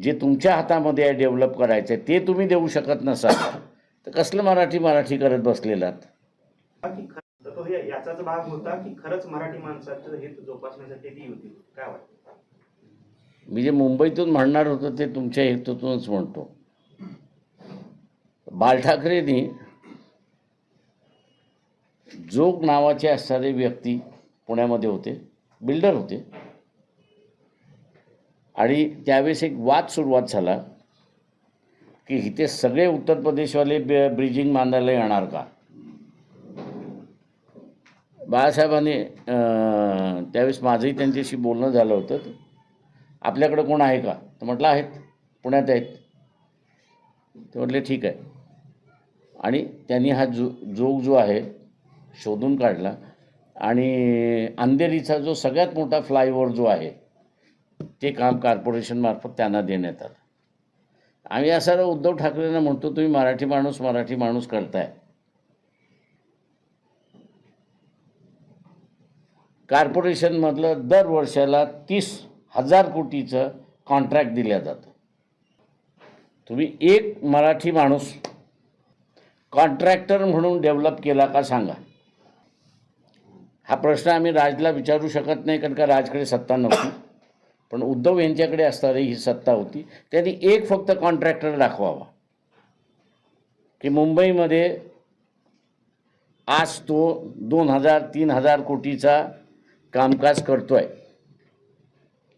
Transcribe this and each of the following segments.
जे तुमच्या हातामध्ये आहे डेव्हलप करायचं आहे ते तुम्ही देऊ शकत नसाल तर कसलं मराठी करत बसलेलात? की तो याचाच भाग होता की खरंच मराठी माणसाचं हित जोपासण्यासाठी ती होती, काय वाटतं? मी जे मुंबईतून म्हणणार होतो ते तुमच्या हेतूतूनच म्हणतो. बाळ ठाकरेंनी जोग नावाचे असणारे व्यक्ती पुण्यामध्ये होते, बिल्डर होते, आणि त्यावेळेस एक वाद सुरुवात झाला की इथे सगळे उत्तर प्रदेशवाले ब्रिजिंग बांधायला येणार का. बाळासाहेबांनी त्यावेळेस माझंही त्यांच्याशी बोलणं झालं होतं. आपल्याकडं कोण आहे का? तर म्हटलं आहेत, पुण्यात आहेत. ते म्हटले ठीक आहे. आणि त्यांनी हा जोग जो आहे शोधून काढला आणि अंधेरीचा जो सगळ्यात मोठा फ्लायओव्हर जो आहे ते काम कॉर्पोरेशनमार्फत त्यांना देण्यात आलं. आम्ही असं उद्धव ठाकरेंना म्हणतो तुम्ही मराठी माणूस करताय. कॉर्पोरेशनमधलं दर वर्षाला 30,000 कोटीचं कॉन्ट्रॅक्ट दिलं जातं. तुम्ही एक मराठी माणूस कॉन्ट्रॅक्टर म्हणून डेव्हलप केला का सांगा. हा प्रश्न आम्ही राजला विचारू शकत नाही कारण का राजकडे सत्ता नव्हती, पण उद्धव यांच्याकडे असणारी ही सत्ता होती. त्यांनी एक फक्त कॉन्ट्रॅक्टर दाखवावा की मुंबईमध्ये आज तो 2,000-3,000 कोटीचा कामकाज करतोय,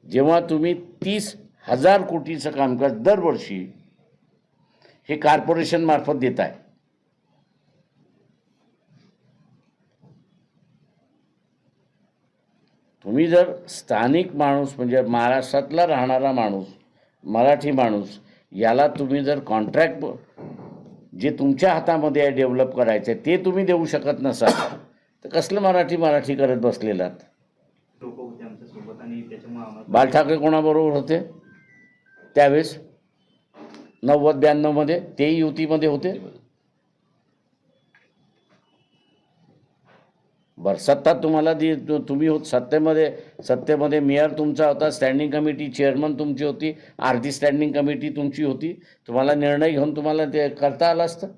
जेव्हा तुम्ही 30,000 कोटीचं कामकाज दरवर्षी हे कॉर्पोरेशन मार्फत देताय. तुम्ही जर स्थानिक माणूस म्हणजे महाराष्ट्रातला राहणारा माणूस, मराठी माणूस, याला तुम्ही जर कॉन्ट्रॅक्ट जे तुमच्या हातामध्ये आहे डेव्हलप करायचं आहे ते तुम्ही देऊ शकत नसाल तर कसलं मराठी करत बसलेलात? लोक होते आमच्या सोबत आणि त्याच्यामुळे बाळ ठाकरे कोणाबरोबर होते त्यावेळेस? 90-92 मध्ये तेही युतीमध्ये होते. बरं, सत्ता तुम्हाला तुम्ही होत सत्तेमध्ये मेयर तुमचा होता, स्टँडिंग कमिटी चेअरमन तुमची होती, अर्धी स्टँडिंग कमिटी तुमची होती. तुम्हाला निर्णय घेऊन तुम्हाला ते करता आलं असतं.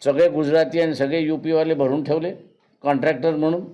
सगळे गुजराती आणि सगळे UP वाले भरून ठेवले कॉन्ट्रॅक्टर म्हणून.